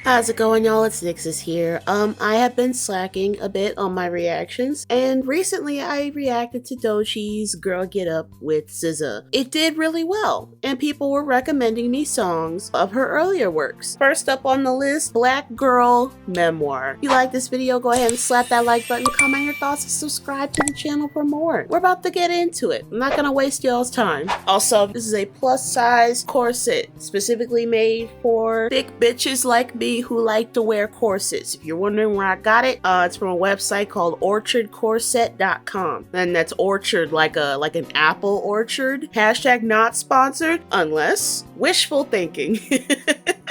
How's it going, y'all? It's Nixus here. I have been slacking a bit on my reactions, and recently I reacted to Doechii's Girl Get Up with SZA. It did really well, and people were recommending me songs of her earlier works. First up on the list, Black Girl Memoir. If you like this video, go ahead and slap that like button, comment your thoughts, and subscribe to the channel for more. We're about to get into it. I'm not gonna waste y'all's time. Also, this is a plus size corset, specifically made for thick bitches like me who like to wear corsets. If you're wondering where I got it, it's from a website called orchardcorset.com, and that's orchard like an apple orchard. Hashtag not sponsored unless wishful thinking.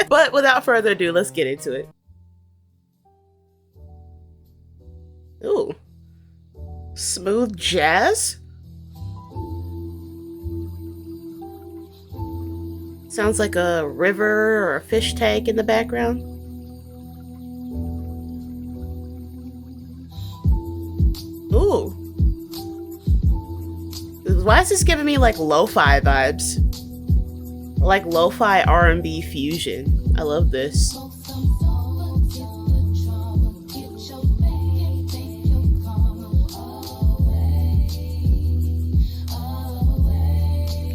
But without further ado, let's get into it. Ooh, smooth jazz. Sounds like a river or a fish tank in the background. Ooh. Why is this giving me like lo-fi vibes? Like lo-fi R&B fusion. I love this.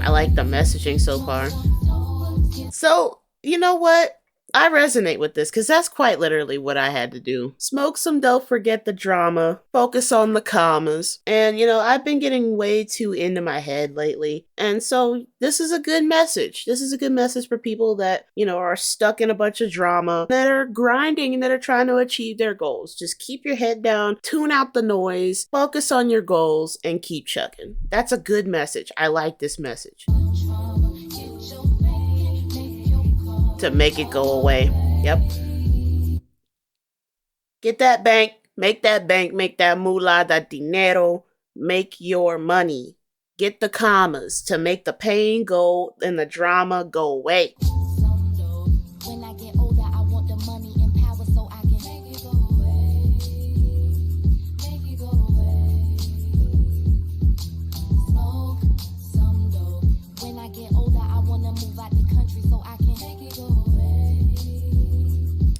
I like the messaging so far. So, you know what? I resonate with this because that's quite literally what I had to do. Smoke some dope, forget the drama, focus on the commas. And I've been getting way too into my head lately. And so this is a good message. This is a good message for people that, are stuck in a bunch of drama, that are grinding and that are trying to achieve their goals. Just keep your head down, tune out the noise, focus on your goals, and keep chucking. That's a good message. I like this message. To make it go away. Yep. Get that bank, make that moolah, that dinero, make your money. Get the commas to make the pain go and the drama go away. When I get older, I want the money and power so I can make it go away. Make it go away. Smoke some dope. When I get older, I want to move out the country so I can make it go away.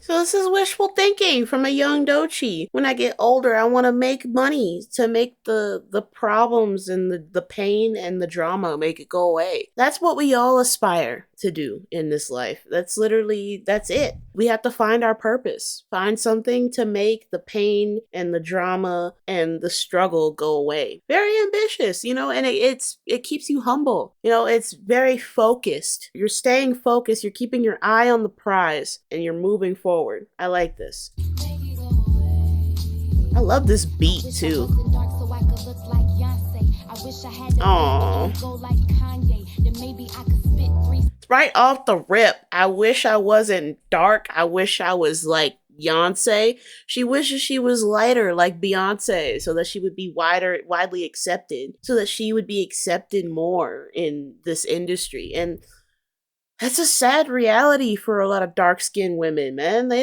So this is wishful thinking from a young Doechii. When I get older, I want to make money to make the problems and the pain and the drama make it go away. That's what we all aspire to do in this life. That's it. We have to find our purpose. Find something to make the pain and the drama and the struggle go away. Very ambitious, and it keeps you humble. It's very focused. You're staying focused. You're keeping your eye on the prize and you're moving forward. I like this. I love this beat too. Aww. Right off the rip, I wish I wasn't dark. I wish I was like Beyonce. She wishes she was lighter like Beyonce so that she would be widely accepted, so that she would be accepted more in this industry. And that's a sad reality for a lot of dark-skinned women, man. I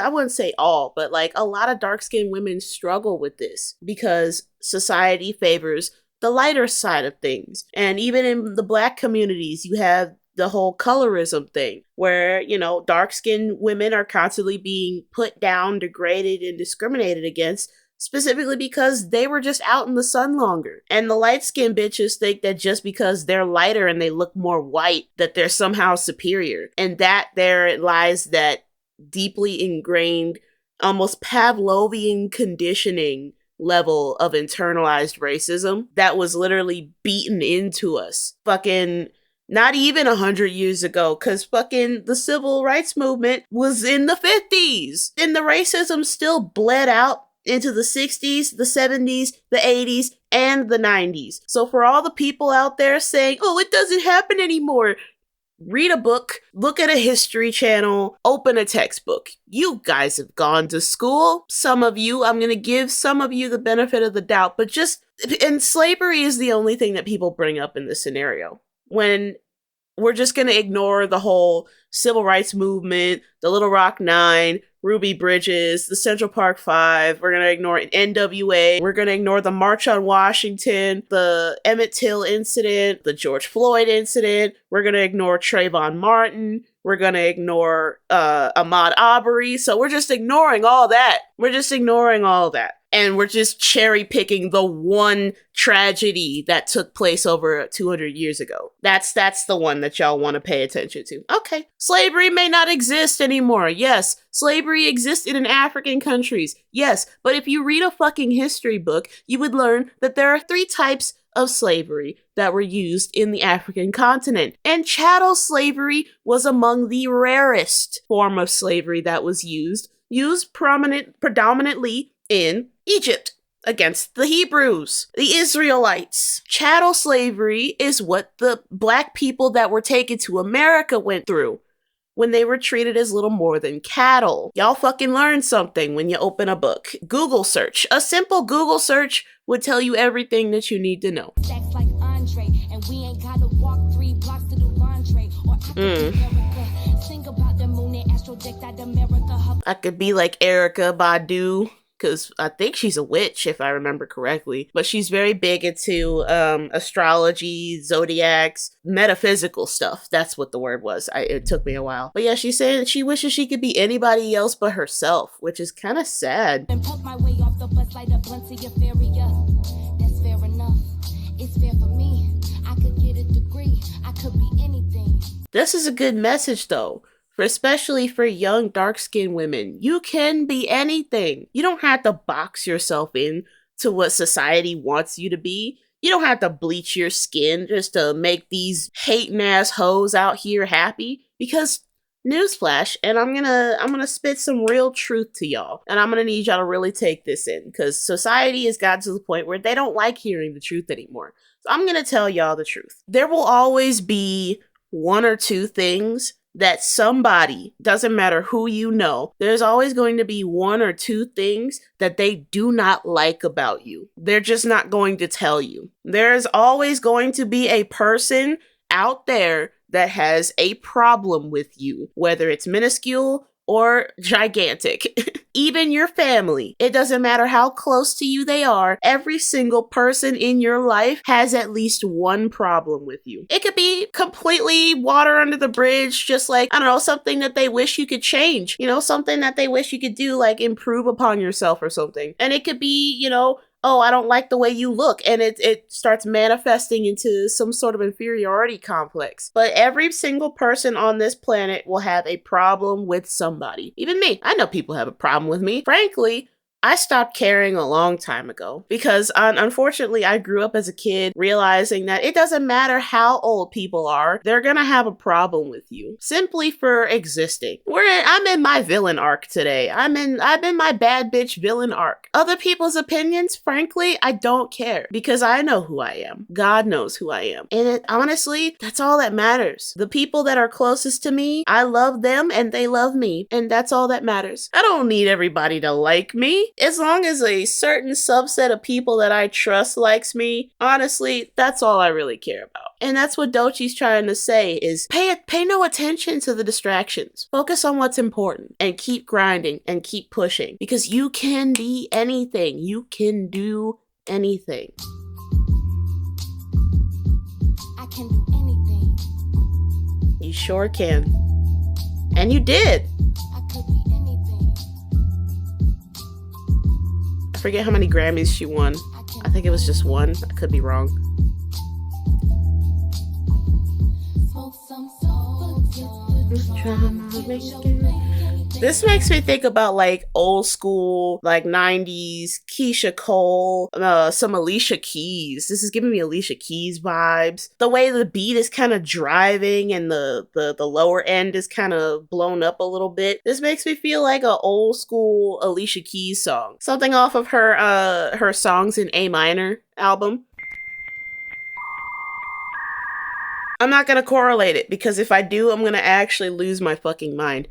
wouldn't say all, but like a lot of dark-skinned women struggle with this because society favors the lighter side of things. And even in the Black communities, you have the whole colorism thing where, dark-skinned women are constantly being put down, degraded, and discriminated against, specifically because they were just out in the sun longer. And the light-skinned bitches think that just because they're lighter and they look more white, that they're somehow superior. And that there lies that deeply ingrained, almost Pavlovian conditioning level of internalized racism that was literally beaten into us fucking not even 100 years ago, because fucking the civil rights movement was in the 50s and the racism still bled out into the 60s, the 70s, the 80s, and the 90s. So for all the people out there saying, oh, it doesn't happen anymore, read a book, look at a history channel, open a textbook. You guys have gone to school. Some of you, I'm going to give some of you the benefit of the doubt, and slavery is the only thing that people bring up in this scenario. When we're just going to ignore the whole civil rights movement, the Little Rock Nine, Ruby Bridges, the Central Park Five. We're going to ignore NWA. We're going to ignore the March on Washington, the Emmett Till incident, the George Floyd incident. We're going to ignore Trayvon Martin. We're going to ignore Ahmaud Arbery. So we're just ignoring all that. And we're just cherry picking the one tragedy that took place over 200 years ago. That's the one that y'all want to pay attention to. Okay. Slavery may not exist anymore. Yes. Slavery existed in African countries. Yes. But if you read a fucking history book, you would learn that there are 3 types of slavery that were used in the African continent. And chattel slavery was among the rarest form of slavery that was used predominantly in Egypt against the Hebrews, the Israelites. Chattel slavery is what the black people that were taken to America went through when they were treated as little more than cattle. Y'all fucking learn something when you open a book. Google search. A simple Google search would tell you everything that you need to know. Like Andre, and we ain't gotta walk 3 blocks to the laundry, or sing about the moon and astroject out America. I could be like Erykah Badu, because I think she's a witch, if I remember correctly. But she's very big into astrology, zodiacs, metaphysical stuff. That's what the word was. It took me a while. But yeah, she's saying that she wishes she could be anybody else but herself, which is kind of sad. And poke my way off the bus like a blunt to your area. That's fair enough. It's fair for me. I could get a degree. I could be anything. This is a good message, though. Especially for young, dark-skinned women. You can be anything. You don't have to box yourself in to what society wants you to be. You don't have to bleach your skin just to make these hating-ass hoes out here happy. Because, newsflash, and I'm gonna spit some real truth to y'all. And I'm gonna need y'all to really take this in. Because society has gotten to the point where they don't like hearing the truth anymore. So I'm gonna tell y'all the truth. There will always be 1 or 2 things that somebody, doesn't matter who you know, there's always going to be 1 or 2 things that they do not like about you. They're just not going to tell you. There's always going to be a person out there that has a problem with you, whether it's minuscule or gigantic. Even your family. It doesn't matter how close to you they are. Every single person in your life has at least one problem with you. It could be completely water under the bridge, just like, I don't know, something that they wish you could change. You know, something that they wish you could do, like improve upon yourself or something. And it could be, you know, oh, I don't like the way you look. And it starts manifesting into some sort of inferiority complex. But every single person on this planet will have a problem with somebody. Even me. I know people have a problem with me. Frankly, I stopped caring a long time ago because unfortunately I grew up as a kid realizing that it doesn't matter how old people are, they're gonna have a problem with you simply for existing. I'm in my villain arc today. I'm in my bad bitch villain arc. Other people's opinions, frankly, I don't care because I know who I am. God knows who I am. And honestly, that's all that matters. The people that are closest to me, I love them and they love me. And that's all that matters. I don't need everybody to like me. As long as a certain subset of people that I trust likes me, honestly, that's all I really care about. And that's what Doechii's trying to say is pay no attention to the distractions. Focus on what's important and keep grinding and keep pushing because you can be anything. You can do anything. I can do anything. You sure can. And you did. I could be anything. I forget how many Grammys she won. I think it was just 1. I could be wrong. This makes me think about like old school, like 90s Keisha Cole, some Alicia Keys. This is giving me Alicia Keys vibes. The way the beat is kind of driving and the lower end is kind of blown up a little bit. This makes me feel like an old school Alicia Keys song. Something off of her Songs in A Minor album. I'm not gonna correlate it because if I do, I'm gonna actually lose my fucking mind.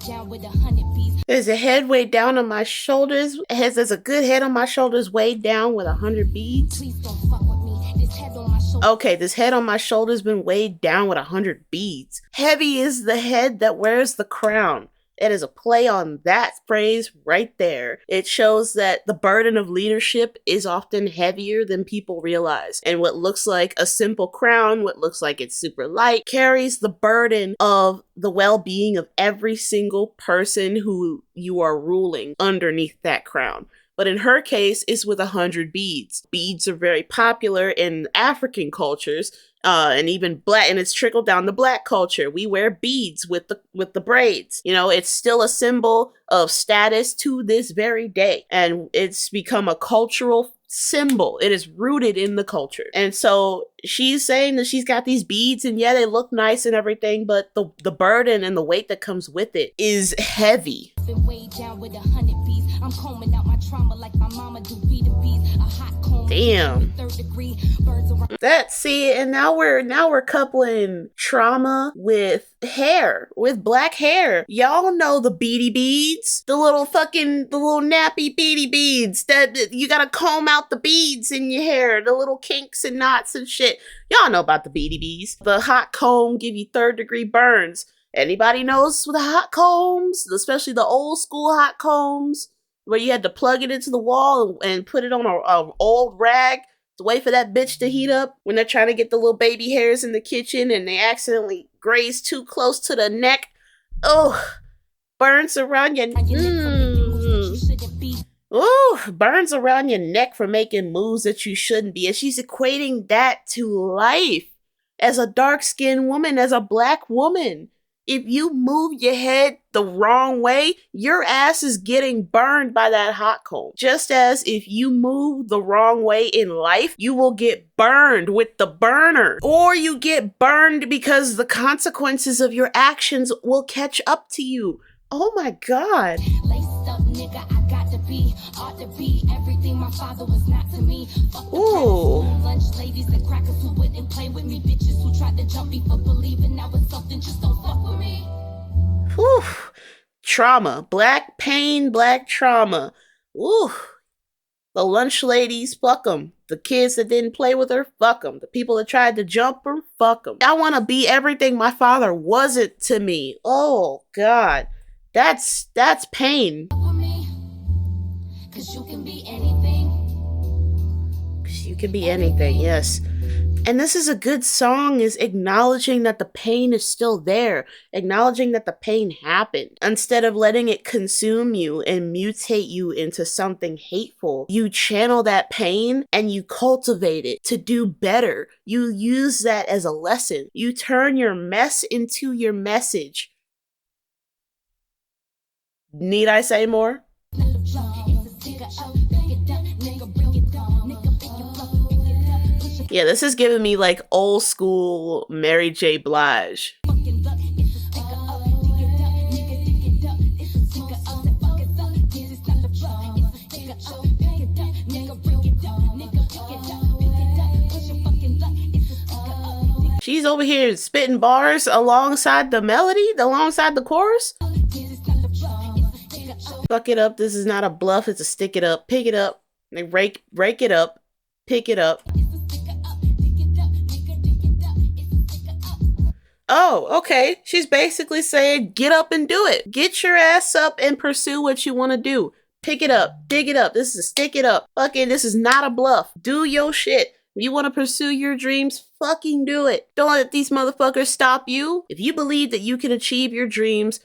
down with 100 beats. There's a head weighed down on my shoulders. There's a good head on my shoulders weighed down with 100 beads. Please don't fuck with me. This head on my shoulder. Okay, this head on my shoulders been weighed down with 100 beads. Heavy is the head that wears the crown. It is a play on that phrase right there. It shows that the burden of leadership is often heavier than people realize. And what looks like a simple crown, what looks like it's super light, carries the burden of the well-being of every single person who you are ruling underneath that crown. But in her case, it's with 100 beads. Beads are very popular in African cultures, and even black, and it's trickled down to black culture. We wear beads with the braids. You know, it's still a symbol of status to this very day, and it's become a cultural symbol. It is rooted in the culture. And so she's saying that she's got these beads, and yeah, they look nice and everything, but the burden and the weight that comes with it is heavy. Been weighed down with 100 beats. I'm combing out my trauma like my mama do be the beats. A hot comb. Damn. Third degree. Birds around. And now we're coupling trauma with hair, with black hair. Y'all know the beady beads, the little nappy beady beads that you gotta comb out the beads in your hair, the little kinks and knots and shit. Y'all know about the beady beads. The hot comb give you 3rd-degree burns. Anybody knows the hot combs, especially the old school hot combs, where you had to plug it into the wall and put it on a old rag to wait for that bitch to heat up when they're trying to get the little baby hairs in the kitchen and they accidentally graze too close to the neck. Oh, burns around your burns around your neck for making moves that you shouldn't be. And she's equating that to life as a dark-skinned woman, as a black woman. If you move your head the wrong way, your ass is getting burned by that hot comb. Just as if you move the wrong way in life, you will get burned with the burner. Or you get burned because the consequences of your actions will catch up to you. Oh my God. Laced up, nigga, I got to be, ought to be everything my father was not to me. Fuck the Ooh. lunch ladies and crackers who wouldn't play with me, bitches who tried to jump me for believing I was something, just don't fuck with me. Whew. Trauma. Black pain, black trauma. Ooh. The lunch ladies, fuck them. The kids that didn't play with her, fuck them. The people that tried to jump her, fuck them. I want to be everything my father wasn't to me. Oh, God. That's pain. Fuck with me, 'cause you can be anything. You can be anything, yes. And this is a good song, is acknowledging that the pain is still there, acknowledging that the pain happened. Instead of letting it consume you and mutate you into something hateful, you channel that pain and you cultivate it to do better. You use that as a lesson. You turn your mess into your message. Need I say more? Yeah, this is giving me like old school Mary J. Blige. She's over here spitting bars alongside the melody, alongside the chorus. Fuck it up, this is not a bluff, it's a stick it up, pick it up, like rake it up, pick it up. Oh, okay. She's basically saying, get up and do it. Get your ass up and pursue what you want to do. Pick it up, dig it up. This is a stick it up. Fucking, this is not a bluff. Do your shit. If you want to pursue your dreams, fucking do it. Don't let these motherfuckers stop you. If you believe that you can achieve your dreams,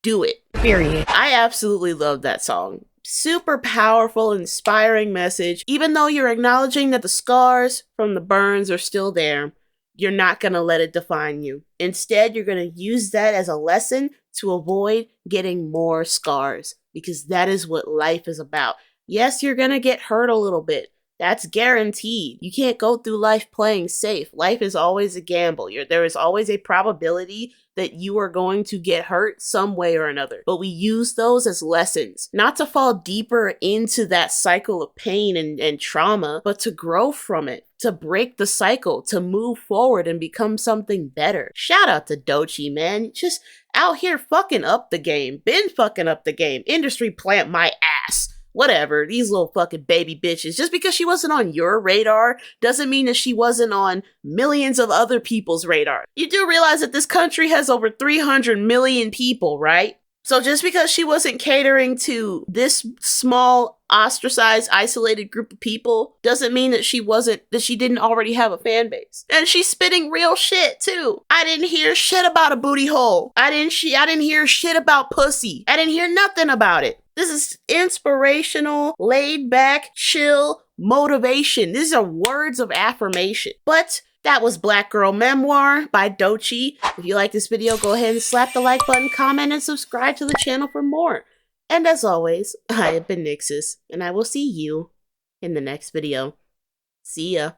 do it. Period. I absolutely love that song. Super powerful, inspiring message. Even though you're acknowledging that the scars from the burns are still there, you're not going to let it define you. Instead, you're going to use that as a lesson to avoid getting more scars, because that is what life is about. Yes, you're going to get hurt a little bit, That's guaranteed. You can't go through life playing safe. Life is always a gamble. There is always a probability that you are going to get hurt some way or another. But we use those as lessons, not to fall deeper into that cycle of pain and trauma, but to grow from it, to break the cycle, to move forward and become something better. Shout out to Doechii, man. Just out here fucking up the game. Been fucking up the game. Industry plant my ass. Whatever, these little fucking baby bitches. Just because she wasn't on your radar doesn't mean that she wasn't on millions of other people's radar. You do realize that this country has over 300 million people, right? So just because she wasn't catering to this small, ostracized, isolated group of people doesn't mean that she didn't already have a fan base. And she's spitting real shit too. I didn't hear shit about a booty hole. I didn't hear shit about pussy. I didn't hear nothing about it. This is inspirational, laid back, chill motivation. These are words of affirmation. But that was Black Girl Memoir by Doechii. If you like this video, go ahead and slap the like button, comment, and subscribe to the channel for more. And as always, I have been Nixus, and I will see you in the next video. See ya.